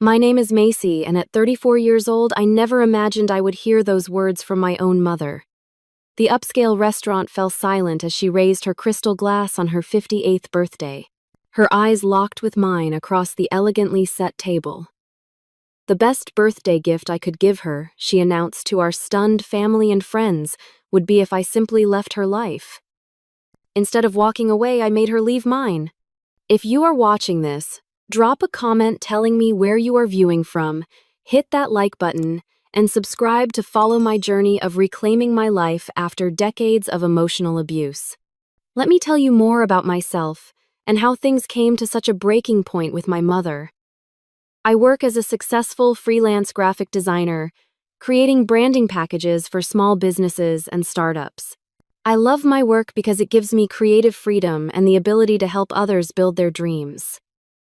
My name is Macy, and at 34 years old, I never imagined I would hear those words from my own mother. The upscale restaurant fell silent as she raised her crystal glass on her 58th birthday, her eyes locked with mine across the elegantly set table. The best birthday gift I could give her, she announced to our stunned family and friends, would be if I simply left her life. Instead of walking away, I made her leave mine. If you are watching this, drop a comment telling me where you are viewing from, hit that like button, and subscribe to follow my journey of reclaiming my life after decades of emotional abuse. Let me tell you more about myself and how things came to such a breaking point with my mother. I work as a successful freelance graphic designer, creating branding packages for small businesses and startups. I love my work because it gives me creative freedom and the ability to help others build their dreams.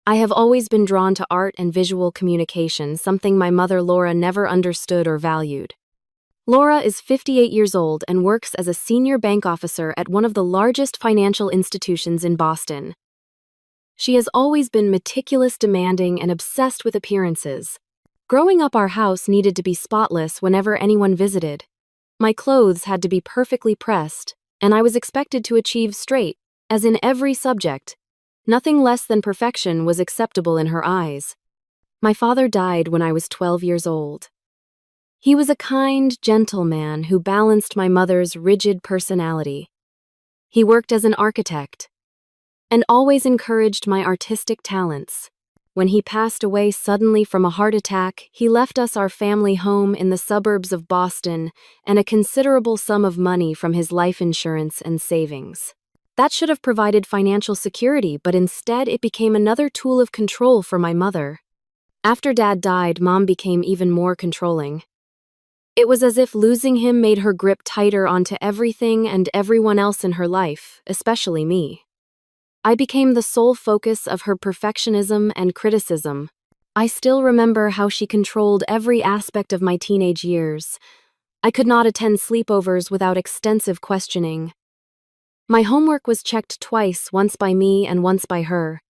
I have always been drawn to art and visual communication, something my mother Laura never understood or valued. Laura is 58 years old and works as a senior bank officer at one of the largest financial institutions in Boston. She has always been meticulous, demanding, and obsessed with appearances. Growing up, our house needed to be spotless whenever anyone visited. My clothes had to be perfectly pressed, and I was expected to achieve straight, as in every subject. Nothing less than perfection was acceptable in her eyes. My father died when I was 12 years old. He was a kind, gentle man who balanced my mother's rigid personality. He worked as an architect and always encouraged my artistic talents. When he passed away suddenly from a heart attack, he left us our family home in the suburbs of Boston and a considerable sum of money from his life insurance and savings. That should have provided financial security, but instead it became another tool of control for my mother. After Dad died, Mom became even more controlling. It was as if losing him made her grip tighter onto everything and everyone else in her life, especially me. I became the sole focus of her perfectionism and criticism. I still remember how she controlled every aspect of my teenage years. I could not attend sleepovers without extensive questioning. My homework was checked twice, once by me and once by her.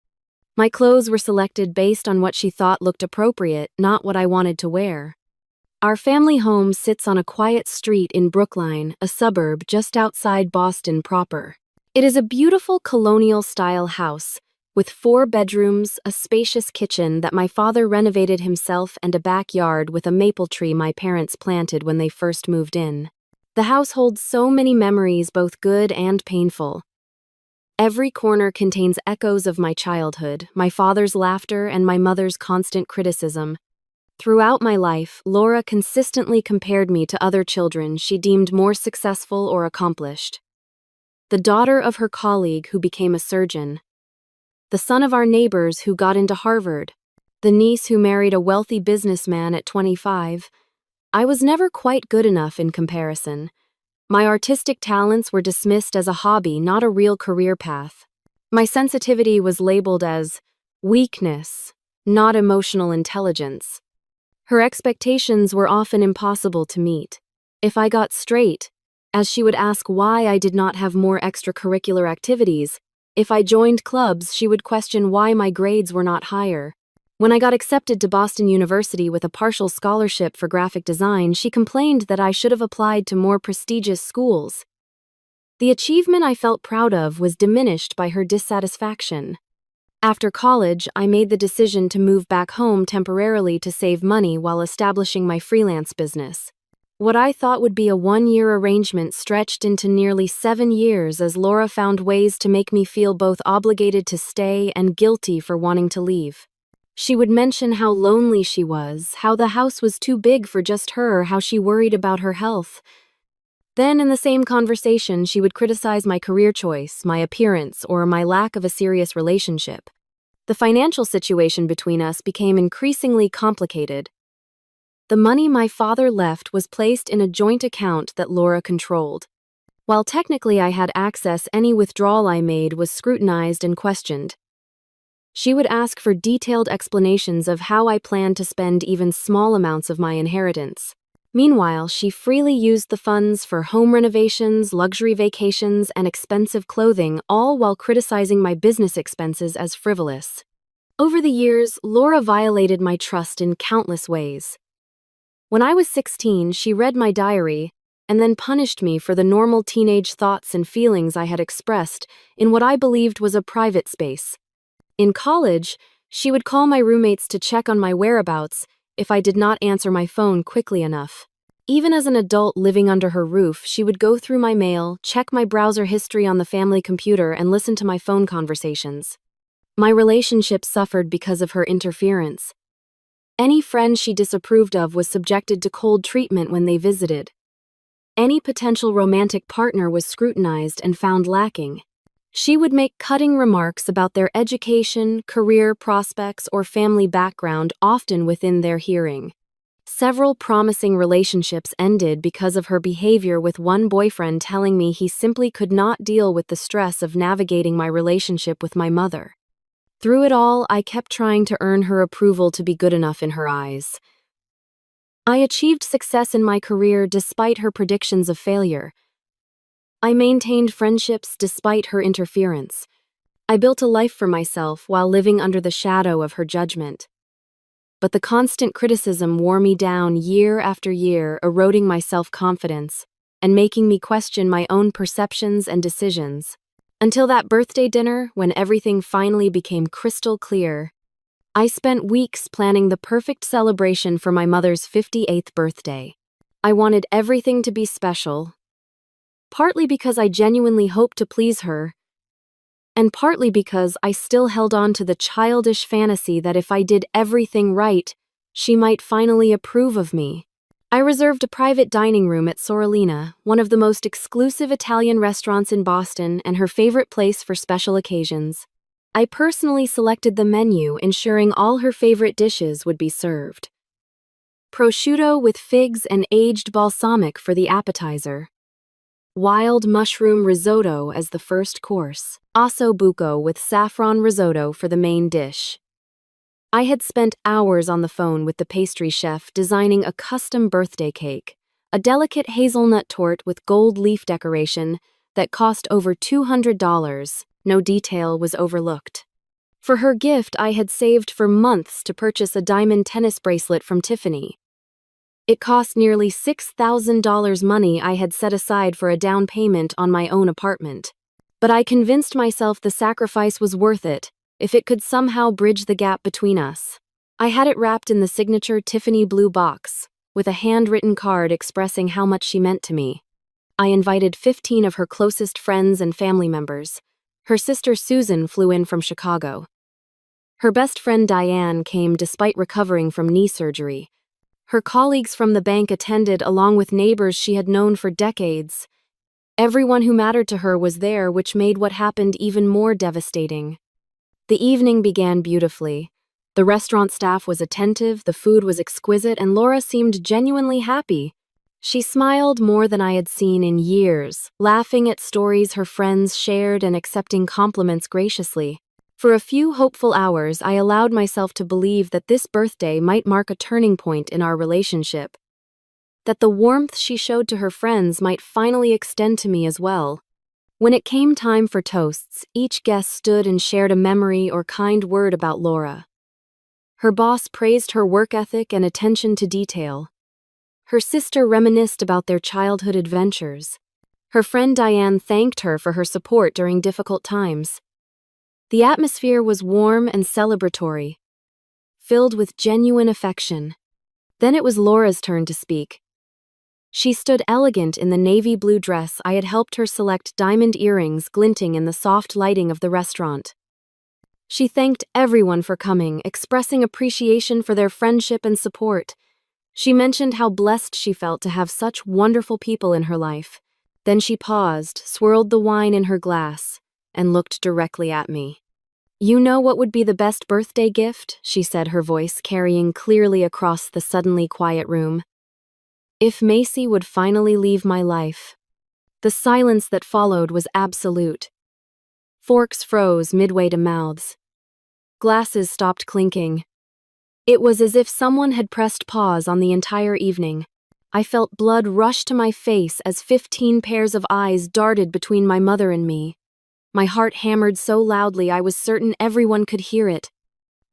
My clothes were selected based on what she thought looked appropriate, not what I wanted to wear. Our family home sits on a quiet street in Brookline, a suburb just outside Boston proper. It is a beautiful colonial-style house, with 4 bedrooms, a spacious kitchen that my father renovated himself, and a backyard with a maple tree my parents planted when they first moved in. The house holds so many memories, both good and painful. Every corner contains echoes of my childhood, my father's laughter, and my mother's constant criticism. Throughout my life, Laura consistently compared me to other children she deemed more successful or accomplished. The daughter of her colleague who became a surgeon, the son of our neighbors who got into Harvard, the niece who married a wealthy businessman at 25. I was never quite good enough in comparison. My artistic talents were dismissed as a hobby, not a real career path. My sensitivity was labeled as weakness, not emotional intelligence. Her expectations were often impossible to meet. If I got straight, as she would ask why I did not have more extracurricular activities. If I joined clubs, she would question why my grades were not higher. When I got accepted to Boston University with a partial scholarship for graphic design, she complained that I should have applied to more prestigious schools. The achievement I felt proud of was diminished by her dissatisfaction. After college, I made the decision to move back home temporarily to save money while establishing my freelance business. What I thought would be a 1-year arrangement stretched into nearly 7 years as Laura found ways to make me feel both obligated to stay and guilty for wanting to leave. She would mention how lonely she was, how the house was too big for just her, how she worried about her health. Then, in the same conversation, she would criticize my career choice, my appearance, or my lack of a serious relationship. The financial situation between us became increasingly complicated. The money my father left was placed in a joint account that Laura controlled. While technically I had access, any withdrawal I made was scrutinized and questioned. She would ask for detailed explanations of how I planned to spend even small amounts of my inheritance. Meanwhile, she freely used the funds for home renovations, luxury vacations, and expensive clothing, all while criticizing my business expenses as frivolous. Over the years, Laura violated my trust in countless ways. When I was 16, she read my diary and then punished me for the normal teenage thoughts and feelings I had expressed in what I believed was a private space. In college, she would call my roommates to check on my whereabouts if I did not answer my phone quickly enough. Even as an adult living under her roof, she would go through my mail, check my browser history on the family computer, and listen to my phone conversations. My relationship suffered because of her interference. Any friend she disapproved of was subjected to cold treatment when they visited. Any potential romantic partner was scrutinized and found lacking. She would make cutting remarks about their education, career prospects, or family background, often within their hearing. Several promising relationships ended because of her behavior, with one boyfriend telling me he simply could not deal with the stress of navigating my relationship with my mother. Through it all, I kept trying to earn her approval to be good enough in her eyes. I achieved success in my career despite her predictions of failure. I maintained friendships despite her interference. I built a life for myself while living under the shadow of her judgment. But the constant criticism wore me down year after year, eroding my self-confidence and making me question my own perceptions and decisions. Until that birthday dinner, when everything finally became crystal clear. I spent weeks planning the perfect celebration for my mother's 58th birthday. I wanted everything to be special, partly because I genuinely hoped to please her, and partly because I still held on to the childish fantasy that if I did everything right, she might finally approve of me. I reserved a private dining room at Sorellina, one of the most exclusive Italian restaurants in Boston and her favorite place for special occasions. I personally selected the menu, ensuring all her favorite dishes would be served. Prosciutto with figs and aged balsamic for the appetizer. Wild mushroom risotto as the first course. Osso buco with saffron risotto for the main dish. I had spent hours on the phone with the pastry chef designing a custom birthday cake, a delicate hazelnut torte with gold leaf decoration that cost over $200. No detail was overlooked. For her gift, I had saved for months to purchase a diamond tennis bracelet from Tiffany. It cost nearly $6,000, money I had set aside for a down payment on my own apartment. But I convinced myself the sacrifice was worth it, if it could somehow bridge the gap between us. I had it wrapped in the signature Tiffany blue box, with a handwritten card expressing how much she meant to me. I invited 15 of her closest friends and family members. Her sister Susan flew in from Chicago. Her best friend Diane came despite recovering from knee surgery. Her colleagues from the bank attended, along with neighbors she had known for decades. Everyone who mattered to her was there, which made what happened even more devastating. The evening began beautifully. The restaurant staff was attentive, the food was exquisite, and Laura seemed genuinely happy. She smiled more than I had seen in years, laughing at stories her friends shared and accepting compliments graciously. For a few hopeful hours, I allowed myself to believe that this birthday might mark a turning point in our relationship, that the warmth she showed to her friends might finally extend to me as well. When it came time for toasts, each guest stood and shared a memory or kind word about Laura. Her boss praised her work ethic and attention to detail. Her sister reminisced about their childhood adventures. Her friend Diane thanked her for her support during difficult times. The atmosphere was warm and celebratory, filled with genuine affection. Then it was Laura's turn to speak. She stood elegant in the navy blue dress I had helped her select, diamond earrings glinting in the soft lighting of the restaurant. She thanked everyone for coming, expressing appreciation for their friendship and support. She mentioned how blessed she felt to have such wonderful people in her life. Then she paused, swirled the wine in her glass, and looked directly at me. "You know what would be the best birthday gift?" she said, her voice carrying clearly across the suddenly quiet room. "If Macy would finally leave my life." The silence that followed was absolute. Forks froze midway to mouths. Glasses stopped clinking. It was as if someone had pressed pause on the entire evening. I felt blood rush to my face as 15 pairs of eyes darted between my mother and me. My heart hammered so loudly I was certain everyone could hear it.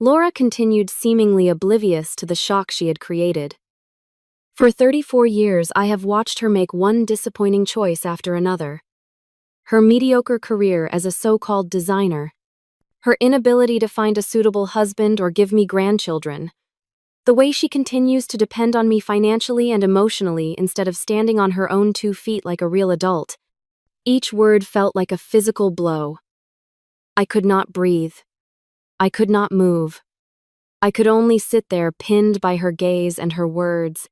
Laura continued, seemingly oblivious to the shock she had created. For 34 years, I have watched her make one disappointing choice after another. Her mediocre career as a so-called designer, her inability to find a suitable husband or give me grandchildren, the way she continues to depend on me financially and emotionally instead of standing on her own 2 feet like a real adult. Each word felt like a physical blow. I could not breathe. I could not move. I could only sit there, pinned by her gaze and her words,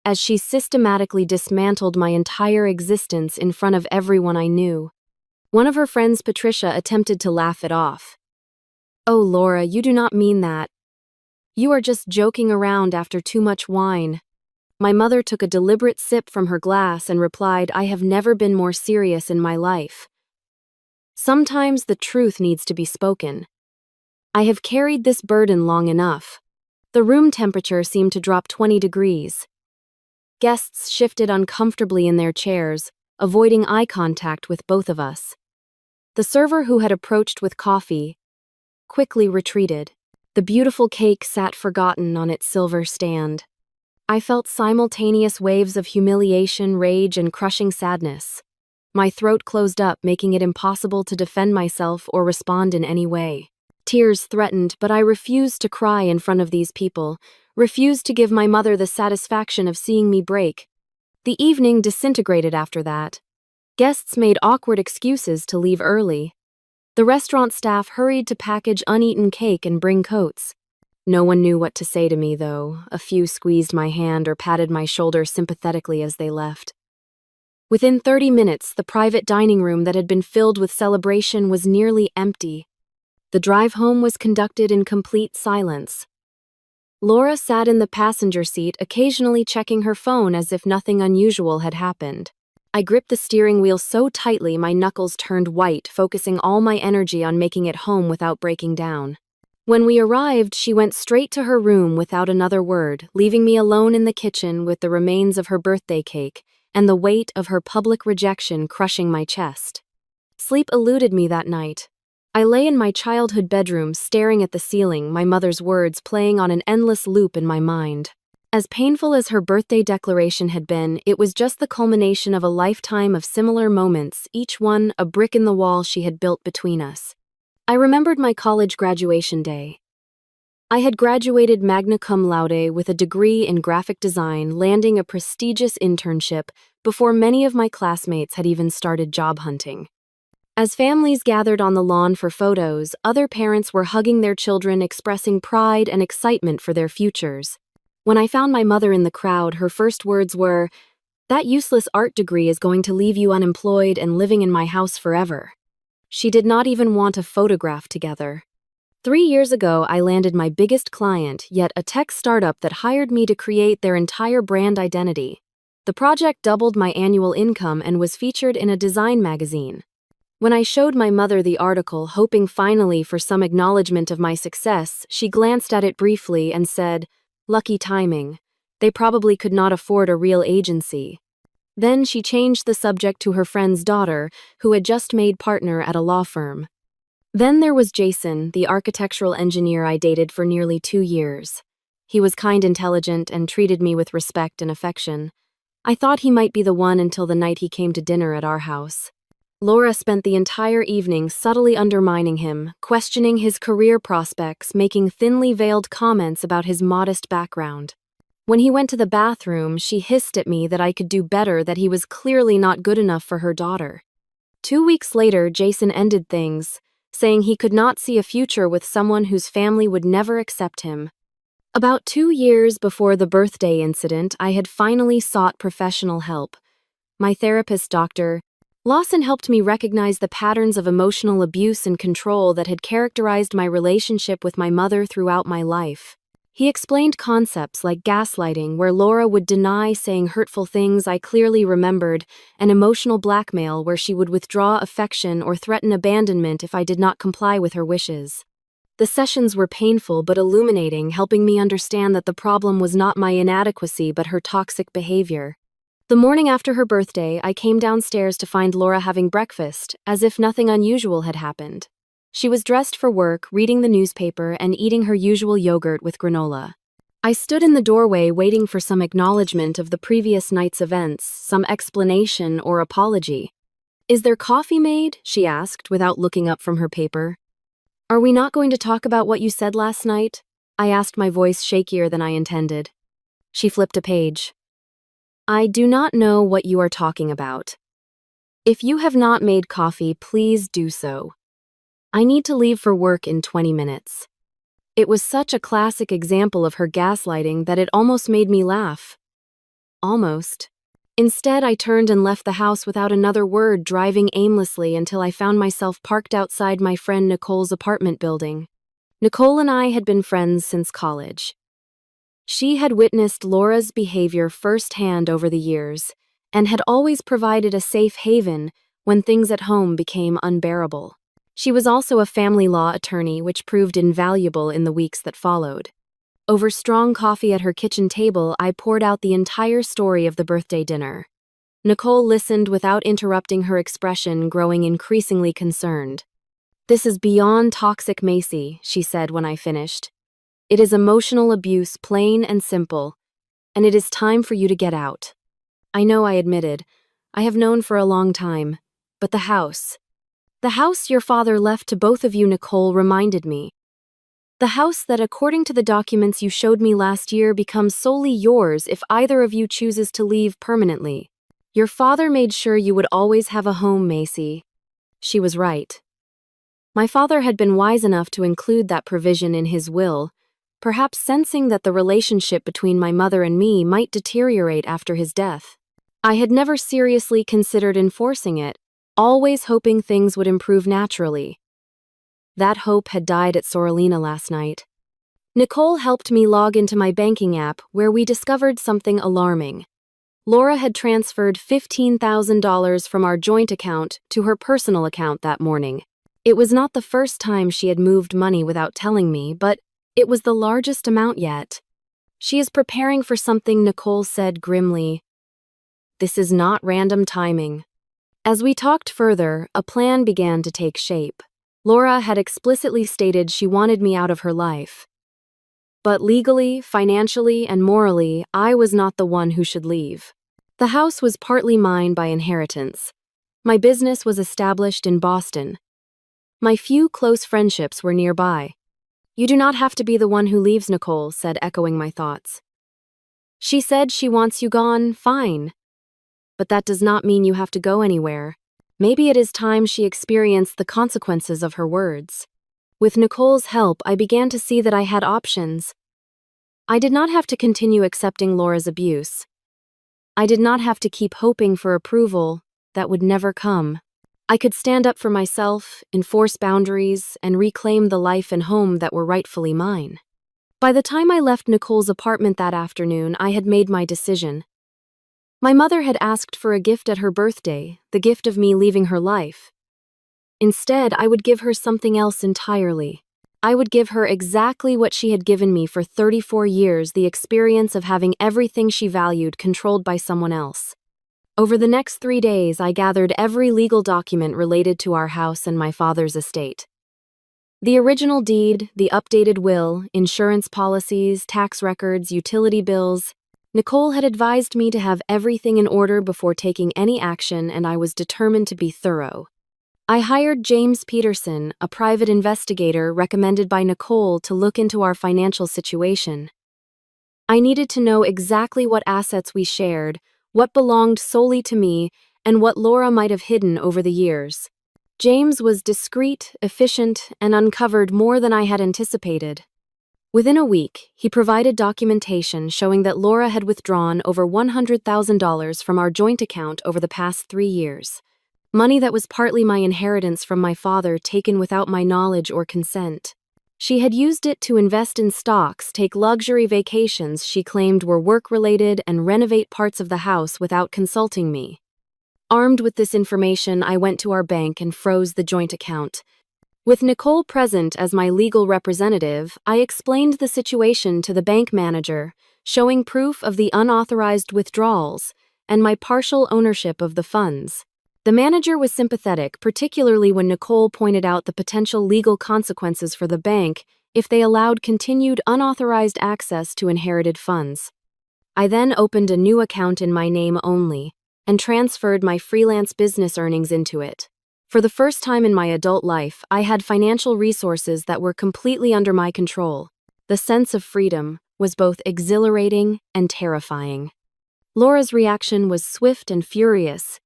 as she systematically dismantled my entire existence in front of everyone I knew. One of her friends, Patricia, attempted to laugh it off. "Oh, Laura, you do not mean that. You are just joking around after too much wine." My mother took a deliberate sip from her glass and replied, "I have never been more serious in my life. Sometimes the truth needs to be spoken. I have carried this burden long enough." The room temperature seemed to drop 20 degrees. Guests shifted uncomfortably in their chairs, avoiding eye contact with both of us. The server who had approached with coffee quickly retreated. The beautiful cake sat forgotten on its silver stand. I felt simultaneous waves of humiliation, rage, and crushing sadness. My throat closed up, making it impossible to defend myself or respond in any way. Tears threatened, but I refused to cry in front of these people, refused to give my mother the satisfaction of seeing me break. The evening disintegrated after that. Guests made awkward excuses to leave early. The restaurant staff hurried to package uneaten cake and bring coats. No one knew what to say to me, though. A few squeezed my hand or patted my shoulder sympathetically as they left. Within 30 minutes, the private dining room that had been filled with celebration was nearly empty. The drive home was conducted in complete silence. Laura sat in the passenger seat, occasionally checking her phone as if nothing unusual had happened. I gripped the steering wheel so tightly my knuckles turned white, focusing all my energy on making it home without breaking down. When we arrived, she went straight to her room without another word, leaving me alone in the kitchen with the remains of her birthday cake and the weight of her public rejection crushing my chest. Sleep eluded me that night. I lay in my childhood bedroom, staring at the ceiling, my mother's words playing on an endless loop in my mind. As painful as her birthday declaration had been, it was just the culmination of a lifetime of similar moments, each one a brick in the wall she had built between us. I remembered my college graduation day. I had graduated magna cum laude with a degree in graphic design, landing a prestigious internship before many of my classmates had even started job hunting. As families gathered on the lawn for photos, other parents were hugging their children, expressing pride and excitement for their futures. When I found my mother in the crowd, her first words were, "That useless art degree is going to leave you unemployed and living in my house forever." She did not even want a photograph together. 3 years ago, I landed my biggest client, yet a tech startup that hired me to create their entire brand identity. The project doubled my annual income and was featured in a design magazine. When I showed my mother the article, hoping finally for some acknowledgement of my success, she glanced at it briefly and said, "Lucky timing. They probably could not afford a real agency." Then she changed the subject to her friend's daughter, who had just made partner at a law firm. Then there was Jason, the architectural engineer I dated for nearly 2 years. He was kind, intelligent, and treated me with respect and affection. I thought he might be the one until the night he came to dinner at our house. Laura spent the entire evening subtly undermining him, questioning his career prospects, making thinly veiled comments about his modest background. When he went to the bathroom, she hissed at me that I could do better, that he was clearly not good enough for her daughter. 2 weeks later, Jason ended things, saying he could not see a future with someone whose family would never accept him. About 2 years before the birthday incident, I had finally sought professional help. My therapist, Dr. Lawson, helped me recognize the patterns of emotional abuse and control that had characterized my relationship with my mother throughout my life. He explained concepts like gaslighting, where Laura would deny saying hurtful things I clearly remembered, and emotional blackmail, where she would withdraw affection or threaten abandonment if I did not comply with her wishes. The sessions were painful but illuminating, helping me understand that the problem was not my inadequacy but her toxic behavior. The morning after her birthday, I came downstairs to find Laura having breakfast, as if nothing unusual had happened. She was dressed for work, reading the newspaper, and eating her usual yogurt with granola. I stood in the doorway waiting for some acknowledgement of the previous night's events, some explanation or apology. "Is there coffee made?" she asked, without looking up from her paper. "Are we not going to talk about what you said last night?" I asked, my voice shakier than I intended. She flipped a page. "I do not know what you are talking about. If you have not made coffee, please do so. I need to leave for work in 20 minutes. It was such a classic example of her gaslighting that it almost made me laugh. Almost. Instead, I turned and left the house without another word, driving aimlessly until I found myself parked outside my friend Nicole's apartment building. Nicole and I had been friends since college. She had witnessed Laura's behavior firsthand over the years and had always provided a safe haven when things at home became unbearable. She was also a family law attorney, which proved invaluable in the weeks that followed. Over strong coffee at her kitchen table, I poured out the entire story of the birthday dinner. Nicole listened without interrupting, her expression growing increasingly concerned. "This is beyond toxic, Macy," she said when I finished. "It is emotional abuse, plain and simple, and it is time for you to get out." "I know," I admitted. "I have known for a long time. But the house your father left to both of you," Nicole reminded me. "The house that, according to the documents you showed me last year, becomes solely yours if either of you chooses to leave permanently. Your father made sure you would always have a home, Macy." She was right. My father had been wise enough to include that provision in his will, perhaps sensing that the relationship between my mother and me might deteriorate after his death. I had never seriously considered enforcing it, always hoping things would improve naturally. That hope had died at Sorolina last night. Nicole helped me log into my banking app, where we discovered something alarming. Laura had transferred $15,000 from our joint account to her personal account that morning. It was not the first time she had moved money without telling me, but it was the largest amount yet. "She is preparing for something," Nicole said grimly. "This is not random timing." As we talked further, a plan began to take shape. Laura had explicitly stated she wanted me out of her life. But legally, financially, and morally, I was not the one who should leave. The house was partly mine by inheritance. My business was established in Boston. My few close friendships were nearby. "You do not have to be the one who leaves," Nicole said, echoing my thoughts. "She said she wants you gone, fine. But that does not mean you have to go anywhere. Maybe it is time she experienced the consequences of her words." With Nicole's help, I began to see that I had options. I did not have to continue accepting Laura's abuse. I did not have to keep hoping for approval that would never come. I could stand up for myself, enforce boundaries, and reclaim the life and home that were rightfully mine. By the time I left Nicole's apartment that afternoon, I had made my decision. My mother had asked for a gift at her birthday, the gift of me leaving her life. Instead, I would give her something else entirely. I would give her exactly what she had given me for 34 years, the experience of having everything she valued controlled by someone else. Over the next 3 days, I gathered every legal document related to our house and my father's estate. The original deed, the updated will, insurance policies, tax records, utility bills. Nicole had advised me to have everything in order before taking any action, and I was determined to be thorough. I hired James Peterson, a private investigator recommended by Nicole, to look into our financial situation. I needed to know exactly what assets we shared, what belonged solely to me, and what Laura might have hidden over the years. James was discreet, efficient, and uncovered more than I had anticipated. Within a week, he provided documentation showing that Laura had withdrawn over $100,000 from our joint account over the past 3 years. Money that was partly my inheritance from my father, taken without my knowledge or consent. She had used it to invest in stocks, take luxury vacations she claimed were work-related, and renovate parts of the house without consulting me. Armed with this information, I went to our bank and froze the joint account. With Nicole present as my legal representative, I explained the situation to the bank manager, showing proof of the unauthorized withdrawals and my partial ownership of the funds. The manager was sympathetic, particularly when Nicole pointed out the potential legal consequences for the bank if they allowed continued unauthorized access to inherited funds. I then opened a new account in my name only and transferred my freelance business earnings into it. For the first time in my adult life, I had financial resources that were completely under my control. The sense of freedom was both exhilarating and terrifying. Laura's reaction was swift and furious.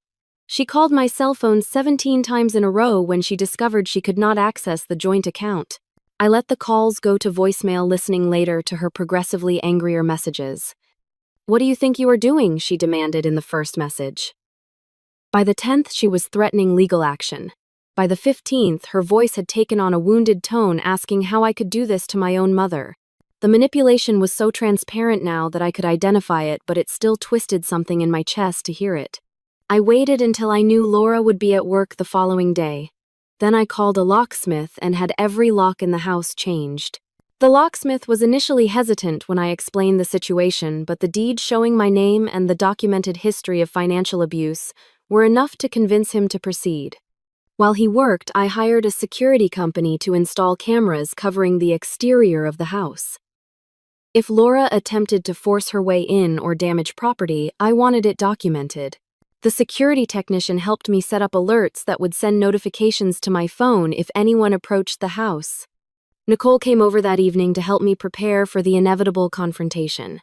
She called my cell phone 17 times in a row when she discovered she could not access the joint account. I let the calls go to voicemail, listening later to her progressively angrier messages. "What do you think you are doing?" she demanded in the first message. By the 10th, she was threatening legal action. By the 15th, her voice had taken on a wounded tone, asking how I could do this to my own mother. The manipulation was so transparent now that I could identify it, but it still twisted something in my chest to hear it. I waited until I knew Laura would be at work the following day. Then I called a locksmith and had every lock in the house changed. The locksmith was initially hesitant when I explained the situation, but the deed showing my name and the documented history of financial abuse were enough to convince him to proceed. While he worked, I hired a security company to install cameras covering the exterior of the house. If Laura attempted to force her way in or damage property, I wanted it documented. The security technician helped me set up alerts that would send notifications to my phone if anyone approached the house. Nicole came over that evening to help me prepare for the inevitable confrontation.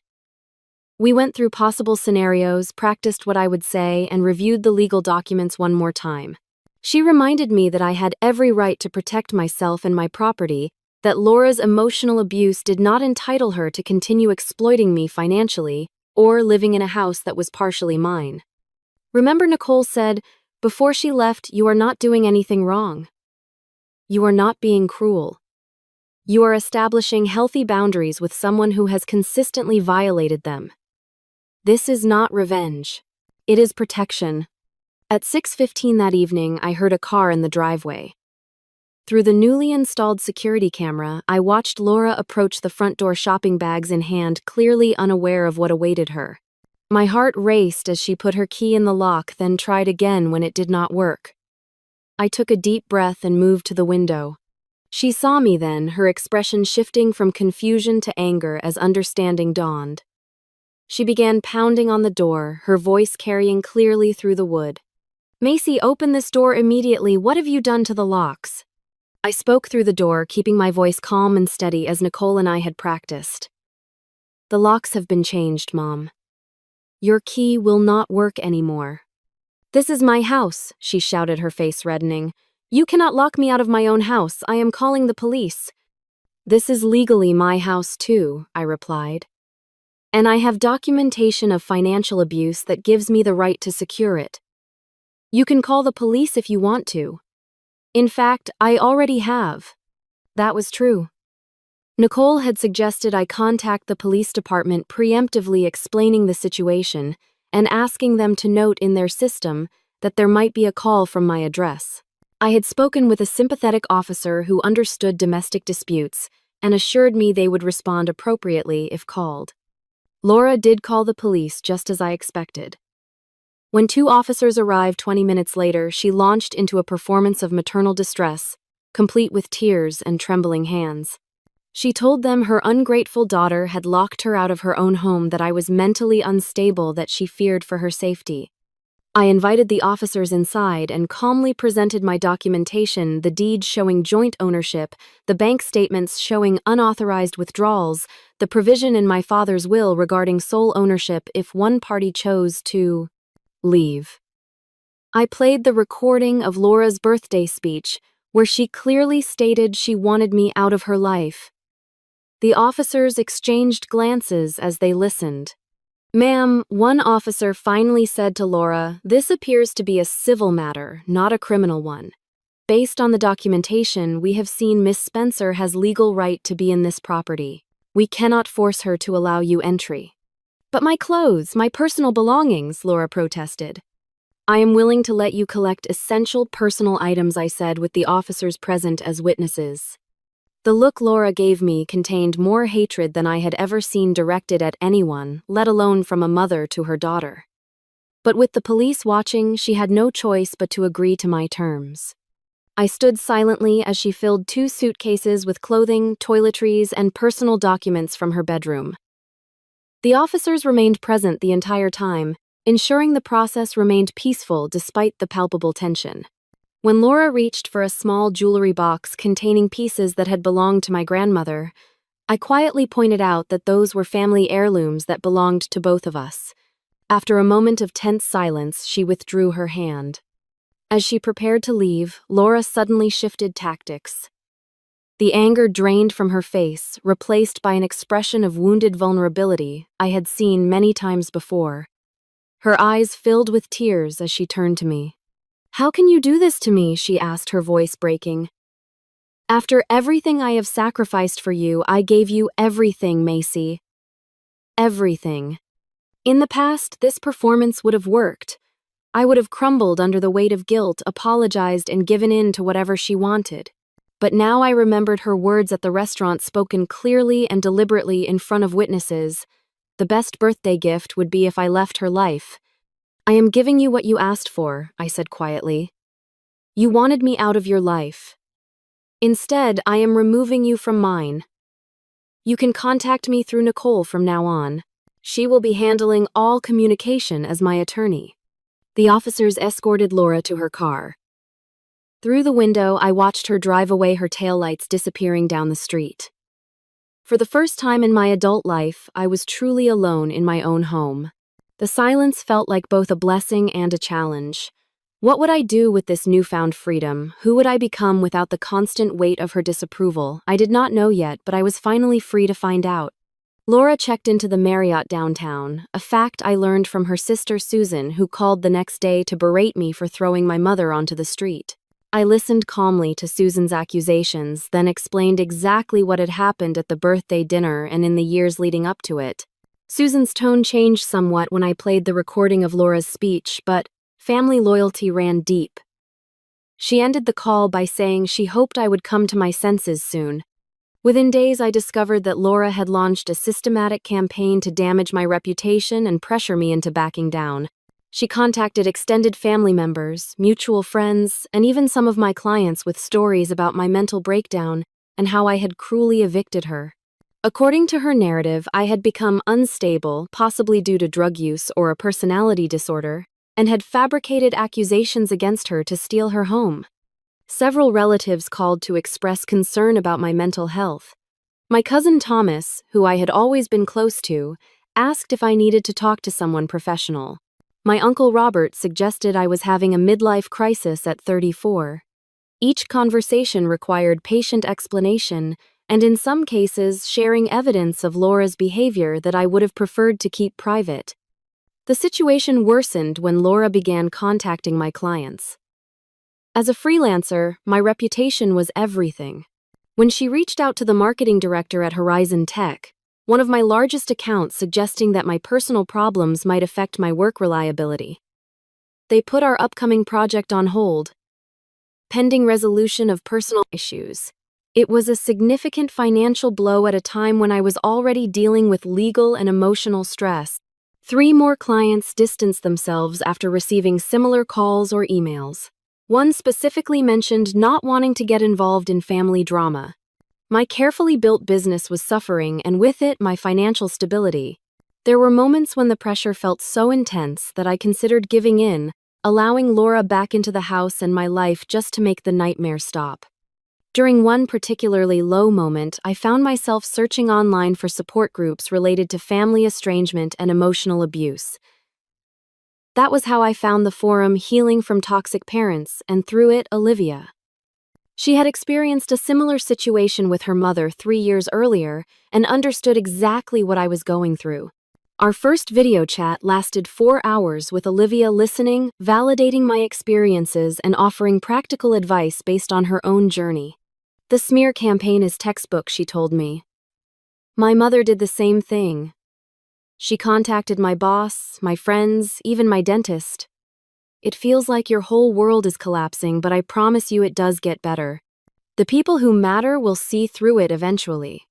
We went through possible scenarios, practiced what I would say, and reviewed the legal documents one more time. She reminded me that I had every right to protect myself and my property, that Laura's emotional abuse did not entitle her to continue exploiting me financially or living in a house that was partially mine. Remember, Nicole said, before she left, "You are not doing anything wrong. You are not being cruel. You are establishing healthy boundaries with someone who has consistently violated them. This is not revenge. It is protection." At 6:15 that evening, I heard a car in the driveway. Through the newly installed security camera, I watched Laura approach the front door, shopping bags in hand, clearly unaware of what awaited her. My heart raced as she put her key in the lock, then tried again when it did not work. I took a deep breath and moved to the window. She saw me then, her expression shifting from confusion to anger as understanding dawned. She began pounding on the door, her voice carrying clearly through the wood. "Macy, open this door immediately. What have you done to the locks?" I spoke through the door, keeping my voice calm and steady as Nicole and I had practiced. "The locks have been changed, Mom. Your key will not work anymore." "This is my house," she shouted, her face reddening. "You cannot lock me out of my own house. I am calling the police." "This is legally my house too," I replied. "And I have documentation of financial abuse that gives me the right to secure it. You can call the police if you want to. In fact, I already have." That was true. Nicole had suggested I contact the police department, preemptively explaining the situation and asking them to note in their system that there might be a call from my address. I had spoken with a sympathetic officer who understood domestic disputes and assured me they would respond appropriately if called. Laura did call the police, just as I expected. When 2 officers arrived 20 minutes later, she launched into a performance of maternal distress, complete with tears and trembling hands. She told them her ungrateful daughter had locked her out of her own home, that I was mentally unstable, that she feared for her safety. I invited the officers inside and calmly presented my documentation, the deed showing joint ownership, the bank statements showing unauthorized withdrawals, the provision in my father's will regarding sole ownership if one party chose to leave. I played the recording of Laura's birthday speech, where she clearly stated she wanted me out of her life. The officers exchanged glances as they listened. "Ma'am," one officer finally said to Laura, "this appears to be a civil matter, not a criminal one. Based on the documentation, we have seen Miss Spencer has legal right to be in this property. We cannot force her to allow you entry." "But my clothes, my personal belongings," Laura protested. "I am willing to let you collect essential personal items," I said, with the officers present as witnesses. The look Laura gave me contained more hatred than I had ever seen directed at anyone, let alone from a mother to her daughter. But with the police watching, she had no choice but to agree to my terms. I stood silently as she filled 2 suitcases with clothing, toiletries, and personal documents from her bedroom. The officers remained present the entire time, ensuring the process remained peaceful despite the palpable tension. When Laura reached for a small jewelry box containing pieces that had belonged to my grandmother, I quietly pointed out that those were family heirlooms that belonged to both of us. After a moment of tense silence, she withdrew her hand. As she prepared to leave, Laura suddenly shifted tactics. The anger drained from her face, replaced by an expression of wounded vulnerability I had seen many times before. Her eyes filled with tears as she turned to me. "How can you do this to me?" she asked, her voice breaking. "After everything I have sacrificed for you, I gave you everything, Macy. Everything. In the past, this performance would have worked. I would have crumbled under the weight of guilt, apologized, and given in to whatever she wanted. But now I remembered her words at the restaurant, spoken clearly and deliberately in front of witnesses. The best birthday gift would be if I left her life. "I am giving you what you asked for," I said quietly. "You wanted me out of your life. Instead, I am removing you from mine. You can contact me through Nicole from now on. She will be handling all communication as my attorney." The officers escorted Laura to her car. Through the window, I watched her drive away, her taillights disappearing down the street. For the first time in my adult life, I was truly alone in my own home. The silence felt like both a blessing and a challenge. What would I do with this newfound freedom? Who would I become without the constant weight of her disapproval? I did not know yet, but I was finally free to find out. Laura checked into the Marriott downtown, a fact I learned from her sister Susan, who called the next day to berate me for throwing my mother onto the street. I listened calmly to Susan's accusations, then explained exactly what had happened at the birthday dinner and in the years leading up to it. Susan's tone changed somewhat when I played the recording of Laura's speech, but family loyalty ran deep. She ended the call by saying she hoped I would come to my senses soon. Within days, I discovered that Laura had launched a systematic campaign to damage my reputation and pressure me into backing down. She contacted extended family members, mutual friends, and even some of my clients with stories about my mental breakdown and how I had cruelly evicted her. According to her narrative, I had become unstable, possibly due to drug use or a personality disorder, and had fabricated accusations against her to steal her home. Several relatives called to express concern about my mental health. My cousin Thomas, who I had always been close to, asked if I needed to talk to someone professional. My uncle Robert suggested I was having a midlife crisis at 34. Each conversation required patient explanation, and in some cases sharing evidence of Laura's behavior that I would have preferred to keep private. The situation worsened when Laura began contacting my clients. As a freelancer, my reputation was everything. When she reached out to the marketing director at Horizon Tech, one of my largest accounts, suggesting that my personal problems might affect my work reliability, they put our upcoming project on hold, pending resolution of personal issues. It was a significant financial blow at a time when I was already dealing with legal and emotional stress. 3 more clients distanced themselves after receiving similar calls or emails. One specifically mentioned not wanting to get involved in family drama. My carefully built business was suffering, and with it, my financial stability. There were moments when the pressure felt so intense that I considered giving in, allowing Laura back into the house and my life just to make the nightmare stop. During one particularly low moment, I found myself searching online for support groups related to family estrangement and emotional abuse. That was how I found the forum Healing from Toxic Parents, and through it, Olivia. She had experienced a similar situation with her mother 3 years earlier and understood exactly what I was going through. Our first video chat lasted 4 hours, with Olivia listening, validating my experiences, and offering practical advice based on her own journey. "The smear campaign is textbook," she told me. "My mother did the same thing. She contacted my boss, my friends, even my dentist. It feels like your whole world is collapsing, but I promise you it does get better. The people who matter will see through it eventually."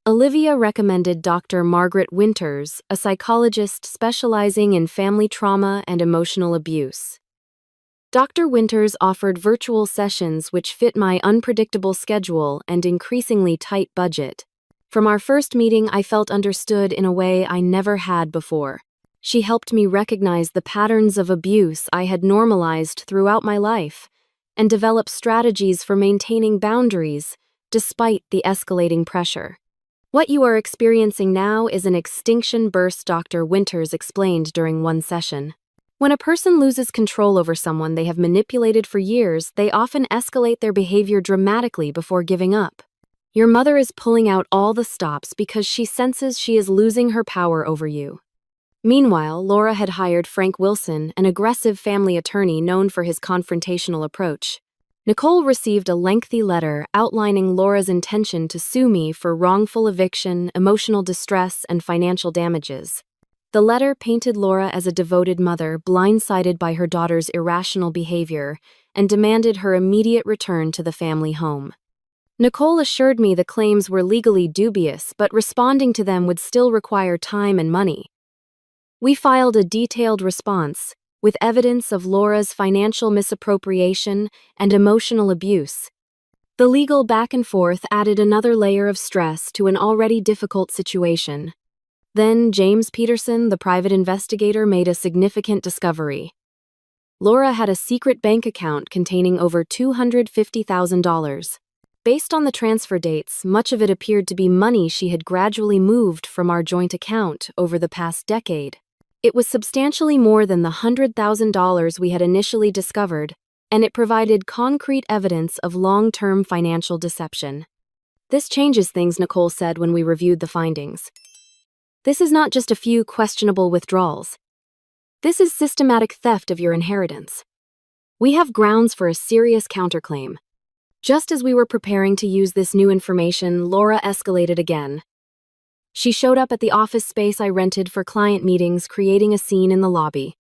Olivia recommended Dr. Margaret Winters, a psychologist specializing in family trauma and emotional abuse. Dr. Winters offered virtual sessions which fit my unpredictable schedule and increasingly tight budget. From our first meeting, I felt understood in a way I never had before. She helped me recognize the patterns of abuse I had normalized throughout my life and develop strategies for maintaining boundaries despite the escalating pressure. What you are experiencing now is an extinction burst, Dr. Winters explained during one session. When a person loses control over someone they have manipulated for years, they often escalate their behavior dramatically before giving up. Your mother is pulling out all the stops because she senses she is losing her power over you. Meanwhile, Laura had hired Frank Wilson, an aggressive family attorney known for his confrontational approach. Nicole received a lengthy letter outlining Laura's intention to sue me for wrongful eviction, emotional distress, and financial damages. The letter painted Laura as a devoted mother blindsided by her daughter's irrational behavior and demanded her immediate return to the family home. Nicole assured me the claims were legally dubious, but responding to them would still require time and money. We filed a detailed response, with evidence of Laura's financial misappropriation and emotional abuse. The legal back and forth added another layer of stress to an already difficult situation. Then James Peterson, the private investigator, made a significant discovery. Laura had a secret bank account containing over $250,000. Based on the transfer dates, much of it appeared to be money she had gradually moved from our joint account over the past decade. It was substantially more than the $100,000 we had initially discovered, and it provided concrete evidence of long-term financial deception. This changes things, Nicole said when we reviewed the findings. This is not just a few questionable withdrawals. This is systematic theft of your inheritance. We have grounds for a serious counterclaim. Just as we were preparing to use this new information, Laura escalated again. She showed up at the office space I rented for client meetings, creating a scene in the lobby.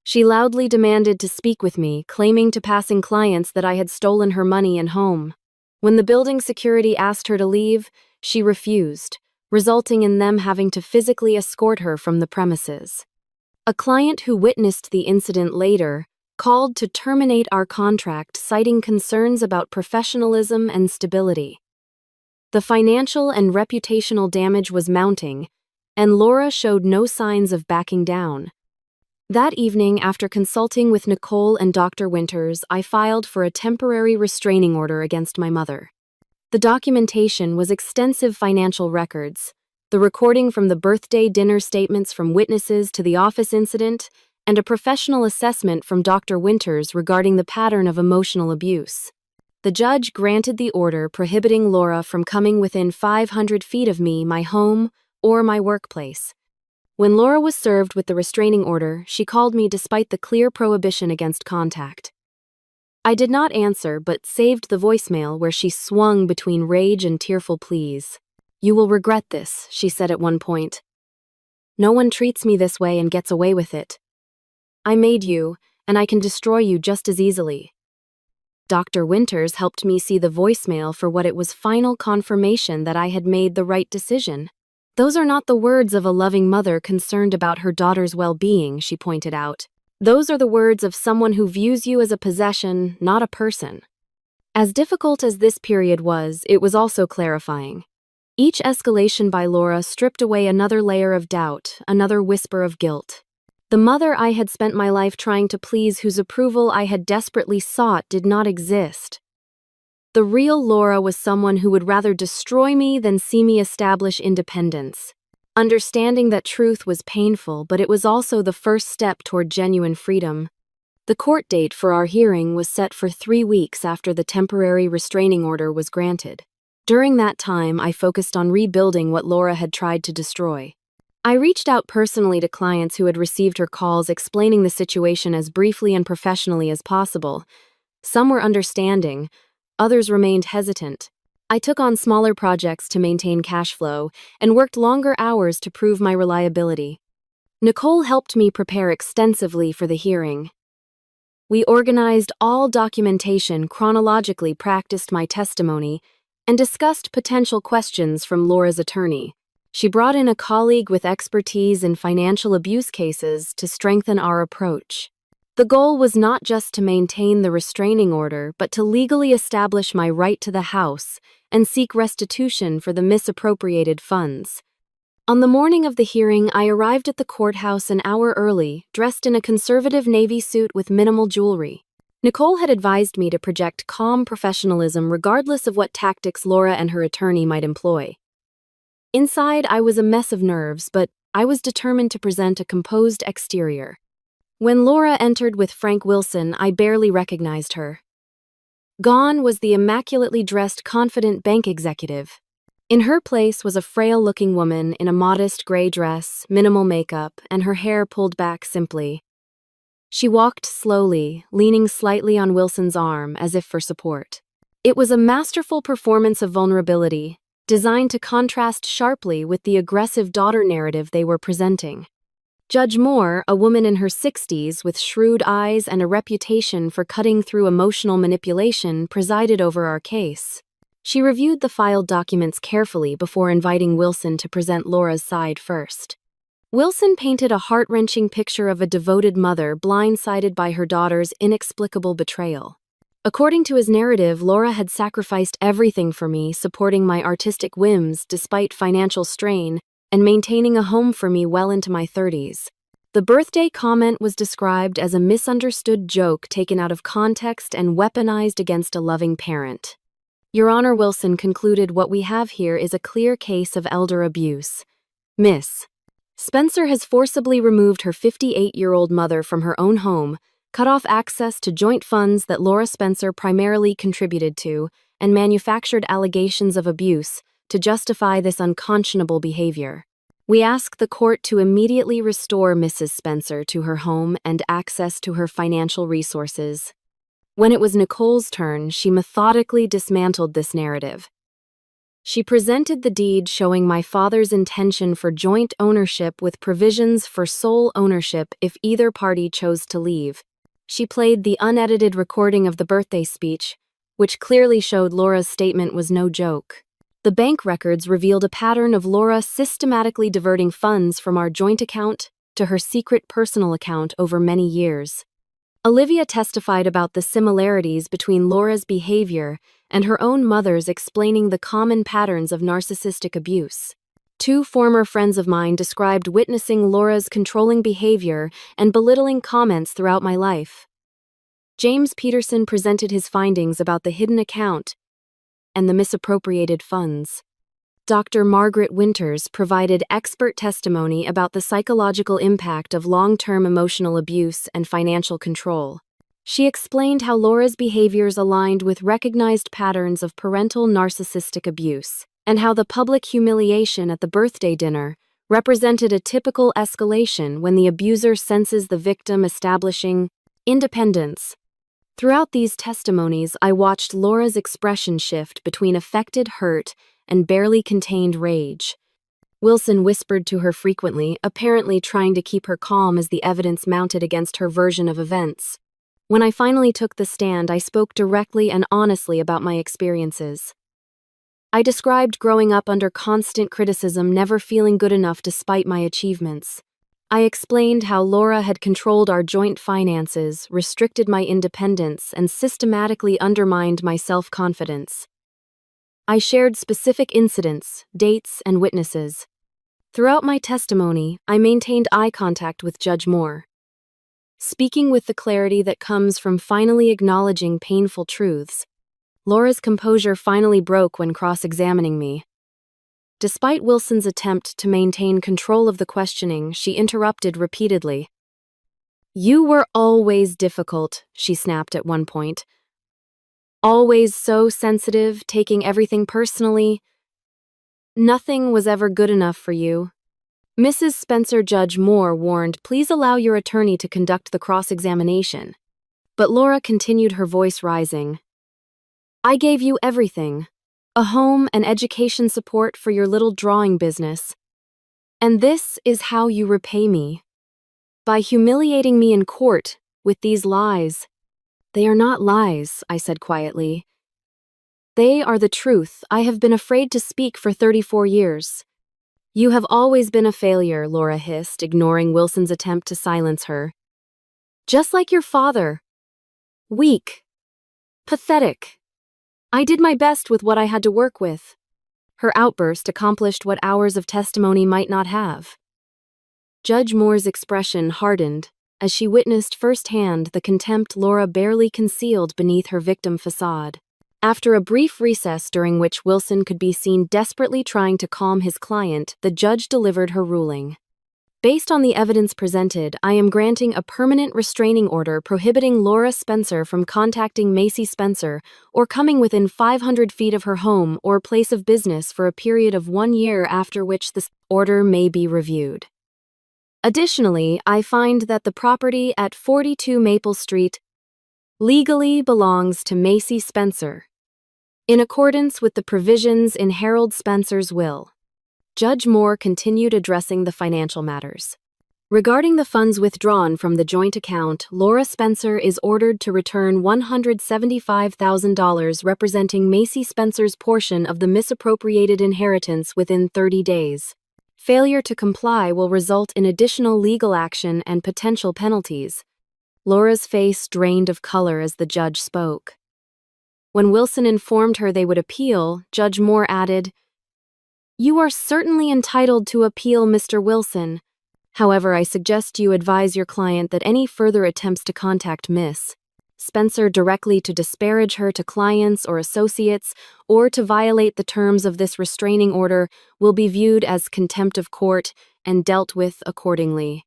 She loudly demanded to speak with me, claiming to passing clients that I had stolen her money and home. When the building security asked her to leave, she refused, resulting in them having to physically escort her from the premises. A client who witnessed the incident later called to terminate our contract, citing concerns about professionalism and stability. The financial and reputational damage was mounting, and Laura showed no signs of backing down. That evening, after consulting with Nicole and Dr. Winters, I filed for a temporary restraining order against my mother. The documentation was extensive financial records, the recording from the birthday dinner, statements from witnesses to the office incident, and a professional assessment from Dr. Winters regarding the pattern of emotional abuse. The judge granted the order prohibiting Laura from coming within 500 feet of me, my home, or my workplace. When Laura was served with the restraining order, she called me despite the clear prohibition against contact. I did not answer, but saved the voicemail where she swung between rage and tearful pleas. "You will regret this," she said at one point. "No one treats me this way and gets away with it. I made you, and I can destroy you just as easily." Dr. Winters helped me see the voicemail for what it was: final confirmation that I had made the right decision. "Those are not the words of a loving mother concerned about her daughter's well-being," she pointed out. "Those are the words of someone who views you as a possession, not a person." As difficult as this period was, it was also clarifying. Each escalation by Laura stripped away another layer of doubt, another whisper of guilt. The mother I had spent my life trying to please, whose approval I had desperately sought, did not exist. The real Laura was someone who would rather destroy me than see me establish independence. Understanding that truth was painful, but it was also the first step toward genuine freedom. The court date for our hearing was set for 3 weeks after the temporary restraining order was granted. During that time, I focused on rebuilding what Laura had tried to destroy. I reached out personally to clients who had received her calls, explaining the situation as briefly and professionally as possible. Some were understanding, others remained hesitant. I took on smaller projects to maintain cash flow and worked longer hours to prove my reliability. Nicole helped me prepare extensively for the hearing. We organized all documentation, chronologically practiced my testimony, and discussed potential questions from Laura's attorney. She brought in a colleague with expertise in financial abuse cases to strengthen our approach. The goal was not just to maintain the restraining order, but to legally establish my right to the house and seek restitution for the misappropriated funds. On the morning of the hearing, I arrived at the courthouse an hour early, dressed in a conservative navy suit with minimal jewelry. Nicole had advised me to project calm professionalism regardless of what tactics Laura and her attorney might employ. Inside, I was a mess of nerves, but I was determined to present a composed exterior. When Laura entered with Frank Wilson, I barely recognized her. Gone was the immaculately dressed, confident bank executive. In her place was a frail-looking woman in a modest gray dress, minimal makeup, and her hair pulled back simply. She walked slowly, leaning slightly on Wilson's arm as if for support. It was a masterful performance of vulnerability, designed to contrast sharply with the aggressive daughter narrative they were presenting. Judge Moore, a woman in her 60s with shrewd eyes and a reputation for cutting through emotional manipulation, presided over our case. She reviewed the filed documents carefully before inviting Wilson to present Laura's side first. Wilson painted a heart-wrenching picture of a devoted mother blindsided by her daughter's inexplicable betrayal. According to his narrative, Laura had sacrificed everything for me, supporting my artistic whims despite financial strain, and maintaining a home for me well into my 30s. The birthday comment was described as a misunderstood joke taken out of context and weaponized against a loving parent. Your Honor, Wilson concluded, what we have here is a clear case of elder abuse. Miss Spencer has forcibly removed her 58-year-old mother from her own home, cut off access to joint funds that Laura Spencer primarily contributed to, and manufactured allegations of abuse to justify this unconscionable behavior. We ask the court to immediately restore Mrs. Spencer to her home and access to her financial resources. When it was Nicole's turn, she methodically dismantled this narrative. She presented the deed showing my father's intention for joint ownership with provisions for sole ownership if either party chose to leave. She played the unedited recording of the birthday speech, which clearly showed Laura's statement was no joke. The bank records revealed a pattern of Laura systematically diverting funds from our joint account to her secret personal account over many years. Olivia testified about the similarities between Laura's behavior and her own mother's, explaining the common patterns of narcissistic abuse. Two former friends of mine described witnessing Laura's controlling behavior and belittling comments throughout my life. James Peterson presented his findings about the hidden account and the misappropriated funds. Dr. Margaret Winters provided expert testimony about the psychological impact of long-term emotional abuse and financial control. She explained how Laura's behaviors aligned with recognized patterns of parental narcissistic abuse, and how the public humiliation at the birthday dinner represented a typical escalation when the abuser senses the victim establishing independence. Throughout these testimonies, I watched Laura's expression shift between affected hurt and barely contained rage. Wilson whispered to her frequently, apparently trying to keep her calm as the evidence mounted against her version of events. When I finally took the stand, I spoke directly and honestly about my experiences. I described growing up under constant criticism, never feeling good enough despite my achievements. I explained how Laura had controlled our joint finances, restricted my independence, and systematically undermined my self-confidence. I shared specific incidents, dates, and witnesses. Throughout my testimony, I maintained eye contact with Judge Moore, speaking with the clarity that comes from finally acknowledging painful truths. Laura's composure finally broke when cross-examining me. Despite Wilson's attempt to maintain control of the questioning, she interrupted repeatedly. "You were always difficult," she snapped at one point. "Always so sensitive, taking everything personally. Nothing was ever good enough for you." Mrs. Spencer, Judge Moore warned, "Please allow your attorney to conduct the cross-examination." But Laura continued, her voice rising. "I gave you everything. A home and education support for your little drawing business. And this is how you repay me. By humiliating me in court with these lies." "They are not lies," I said quietly. They are the truth. I have been afraid to speak for 34 years. You have always been a failure, Laura hissed, ignoring Wilson's attempt to silence her. Just like your father. Weak. Pathetic. I did my best with what I had to work with. Her outburst accomplished what hours of testimony might not have. Judge Moore's expression hardened as she witnessed firsthand the contempt Laura barely concealed beneath her victim facade. After a brief recess during which Wilson could be seen desperately trying to calm his client, the judge delivered her ruling. Based on the evidence presented, I am granting a permanent restraining order prohibiting Laura Spencer from contacting Macy Spencer or coming within 500 feet of her home or place of business for a period of 1 year, after which the order may be reviewed. Additionally, I find that the property at 42 Maple Street legally belongs to Macy Spencer, in accordance with the provisions in Harold Spencer's will. Judge Moore continued addressing the financial matters. Regarding the funds withdrawn from the joint account, Laura Spencer is ordered to return $175,000 representing Macy Spencer's portion of the misappropriated inheritance within 30 days. Failure to comply will result in additional legal action and potential penalties. Laura's face drained of color as the judge spoke. When Wilson informed her they would appeal, Judge Moore added, "You are certainly entitled to appeal, Mr. Wilson. However, I suggest you advise your client that any further attempts to contact Miss Spencer directly to disparage her to clients or associates or to violate the terms of this restraining order will be viewed as contempt of court and dealt with accordingly."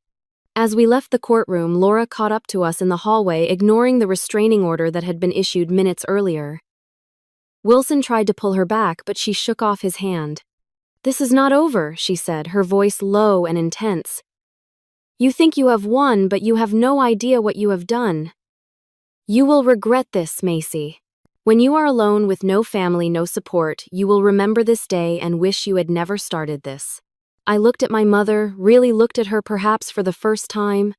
As we left the courtroom, Laura caught up to us in the hallway, ignoring the restraining order that had been issued minutes earlier. Wilson tried to pull her back, but she shook off his hand. "This is not over," she said, her voice low and intense. "You think you have won, but you have no idea what you have done. You will regret this, Macy. When you are alone with no family, no support, you will remember this day and wish you had never started this." I looked at my mother, really looked at her perhaps for the first time.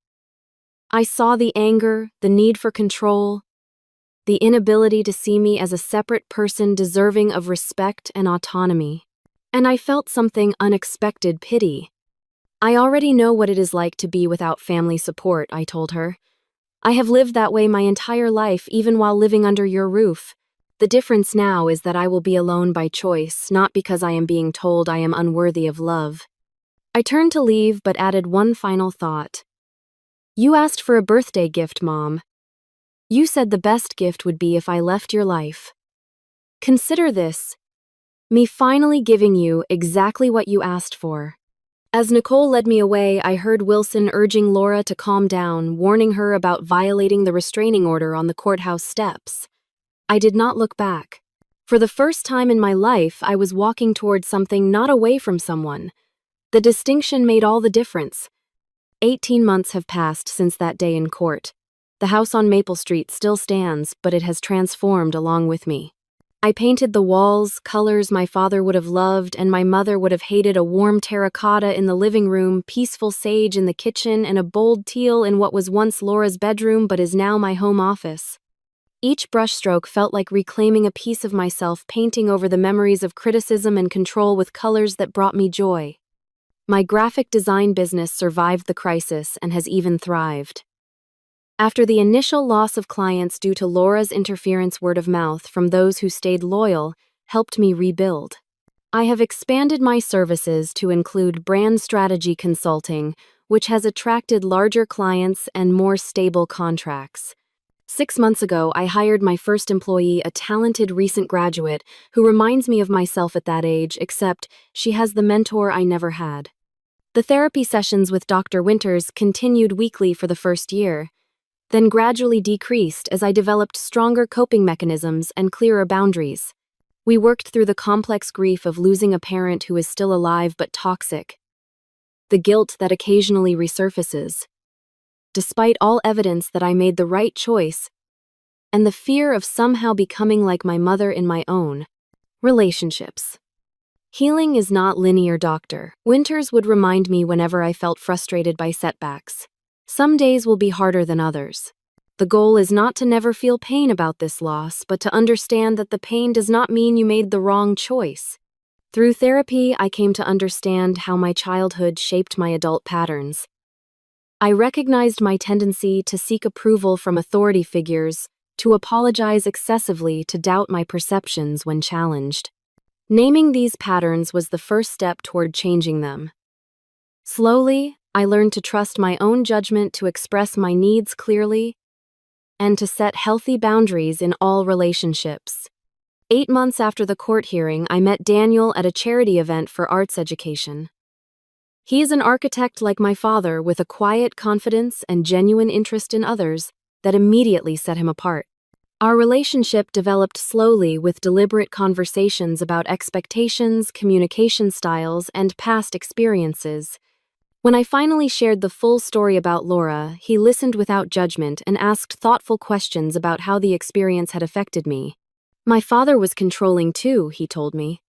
I saw the anger, the need for control, the inability to see me as a separate person deserving of respect and autonomy. And I felt something unexpected pity. "I already know what it is like to be without family support," I told her. "I have lived that way my entire life, even while living under your roof. The difference now is that I will be alone by choice, not because I am being told I am unworthy of love." I turned to leave, but added one final thought. "You asked for a birthday gift, Mom. You said the best gift would be if I left your life. Consider this. Me finally giving you exactly what you asked for." As Nicole led me away, I heard Wilson urging Laura to calm down, warning her about violating the restraining order on the courthouse steps. I did not look back. For the first time in my life, I was walking towards something, not away from someone. The distinction made all the difference. 18 months have passed since that day in court. The house on Maple Street still stands, but it has transformed along with me. I painted the walls, colors my father would have loved and my mother would have hated: a warm terracotta in the living room, peaceful sage in the kitchen, and a bold teal in what was once Laura's bedroom but is now my home office. Each brushstroke felt like reclaiming a piece of myself, painting over the memories of criticism and control with colors that brought me joy. My graphic design business survived the crisis and has even thrived. After the initial loss of clients due to Laura's interference, word of mouth from those who stayed loyal helped me rebuild. I have expanded my services to include brand strategy consulting, which has attracted larger clients and more stable contracts. 6 months ago, I hired my first employee, a talented recent graduate who reminds me of myself at that age, except she has the mentor I never had. The therapy sessions with Dr. Winters continued weekly for the first year, then gradually decreased as I developed stronger coping mechanisms and clearer boundaries. We worked through the complex grief of losing a parent who is still alive but toxic, the guilt that occasionally resurfaces, despite all evidence that I made the right choice, and the fear of somehow becoming like my mother in my own relationships. Healing is not linear, Dr. Winters would remind me whenever I felt frustrated by setbacks. Some days will be harder than others. The goal is not to never feel pain about this loss, but to understand that the pain does not mean you made the wrong choice. Through therapy, I came to understand how my childhood shaped my adult patterns. I recognized my tendency to seek approval from authority figures, to apologize excessively, to doubt my perceptions when challenged. Naming these patterns was the first step toward changing them. Slowly, I learned to trust my own judgment, to express my needs clearly, and to set healthy boundaries in all relationships. 8 months after the court hearing, I met Daniel at a charity event for arts education. He is an architect like my father, with a quiet confidence and genuine interest in others that immediately set him apart. Our relationship developed slowly, with deliberate conversations about expectations, communication styles, and past experiences. When I finally shared the full story about Laura, he listened without judgment and asked thoughtful questions about how the experience had affected me. My father was controlling too, he told me.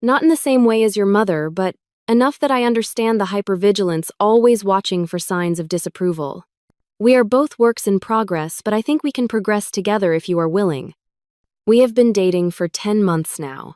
Not in the same way as your mother, but enough that I understand the hypervigilance, always watching for signs of disapproval. We are both works in progress, but I think we can progress together if you are willing. We have been dating for 10 months now.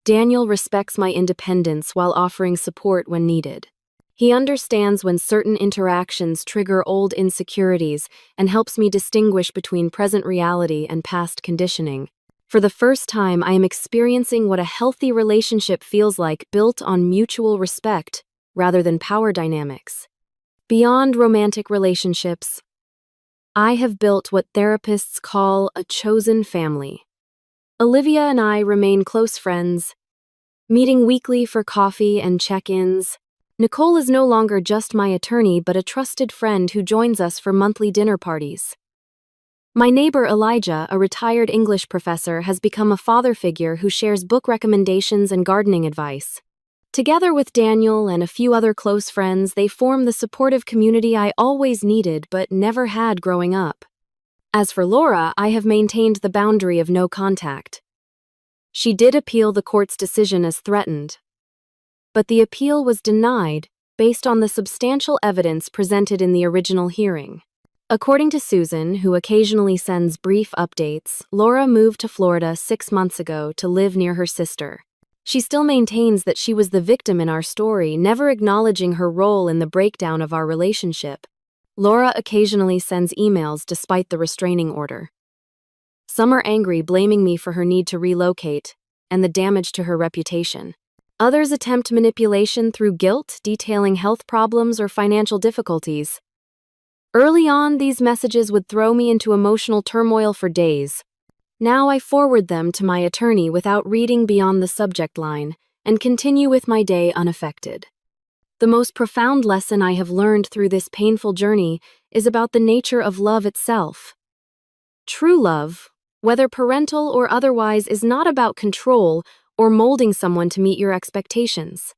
Daniel respects my independence while offering support when needed. He understands when certain interactions trigger old insecurities and helps me distinguish between present reality and past conditioning. For the first time, I am experiencing what a healthy relationship feels like, built on mutual respect rather than power dynamics. Beyond romantic relationships, I have built what therapists call a chosen family. Olivia and I remain close friends, meeting weekly for coffee and check-ins. Nicole is no longer just my attorney, but a trusted friend who joins us for monthly dinner parties. My neighbor Elijah, a retired English professor, has become a father figure who shares book recommendations and gardening advice. Together with Daniel and a few other close friends, they form the supportive community I always needed but never had growing up. As for Laura, I have maintained the boundary of no contact. She did appeal the court's decision as threatened, but the appeal was denied based on the substantial evidence presented in the original hearing. According to Susan, who occasionally sends brief updates, Laura moved to Florida 6 months ago to live near her sister. She still maintains that she was the victim in our story, never acknowledging her role in the breakdown of our relationship. Laura occasionally sends emails despite the restraining order. Some are angry, blaming me for her need to relocate and the damage to her reputation. Others attempt manipulation through guilt, detailing health problems or financial difficulties. Early on, these messages would throw me into emotional turmoil for days. Now I forward them to my attorney without reading beyond the subject line and continue with my day unaffected. The most profound lesson I have learned through this painful journey is about the nature of love itself. True love, whether parental or otherwise, is not about control or molding someone to meet your expectations.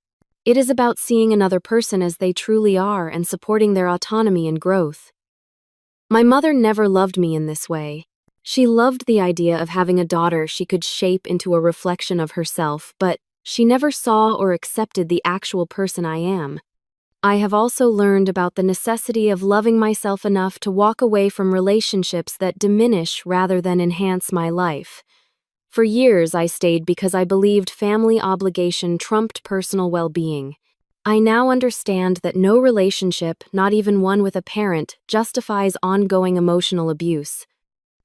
It is about seeing another person as they truly are and supporting their autonomy and growth. My mother never loved me in this way. She loved the idea of having a daughter she could shape into a reflection of herself, but she never saw or accepted the actual person I am. I have also learned about the necessity of loving myself enough to walk away from relationships that diminish rather than enhance my life. For years, I stayed because I believed family obligation trumped personal well-being. I now understand that no relationship, not even one with a parent, justifies ongoing emotional abuse.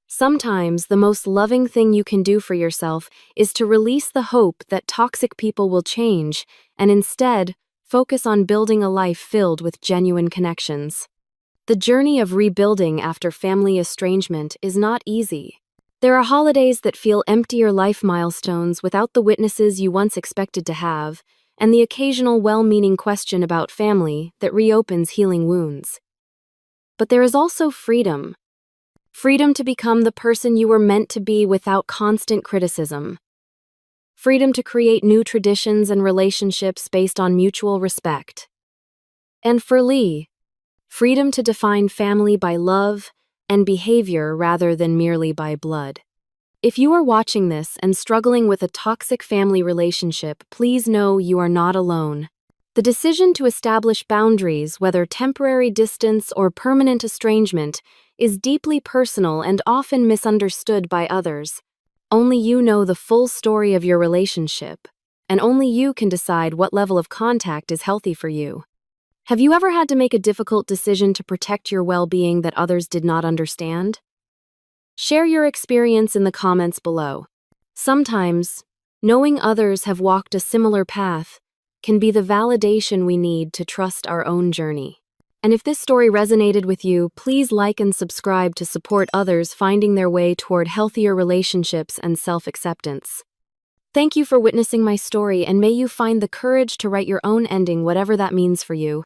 Sometimes the most loving thing you can do for yourself is to release the hope that toxic people will change and instead focus on building a life filled with genuine connections. The journey of rebuilding after family estrangement is not easy. There are holidays that feel empty, or life milestones without the witnesses you once expected to have, and the occasional well-meaning question about family that reopens healing wounds. But there is also freedom. Freedom to become the person you were meant to be without constant criticism. Freedom to create new traditions and relationships based on mutual respect. And for Lee, freedom to define family by love and behavior rather than merely by blood. If you are watching this and struggling with a toxic family relationship, please know you are not alone. The decision to establish boundaries, whether temporary distance or permanent estrangement, is deeply personal and often misunderstood by others. Only you know the full story of your relationship, and only you can decide what level of contact is healthy for you. Have you ever had to make a difficult decision to protect your well-being that others did not understand? Share your experience in the comments below. Sometimes, knowing others have walked a similar path can be the validation we need to trust our own journey. And if this story resonated with you, please like and subscribe to support others finding their way toward healthier relationships and self-acceptance. Thank you for witnessing my story, and may you find the courage to write your own ending, whatever that means for you.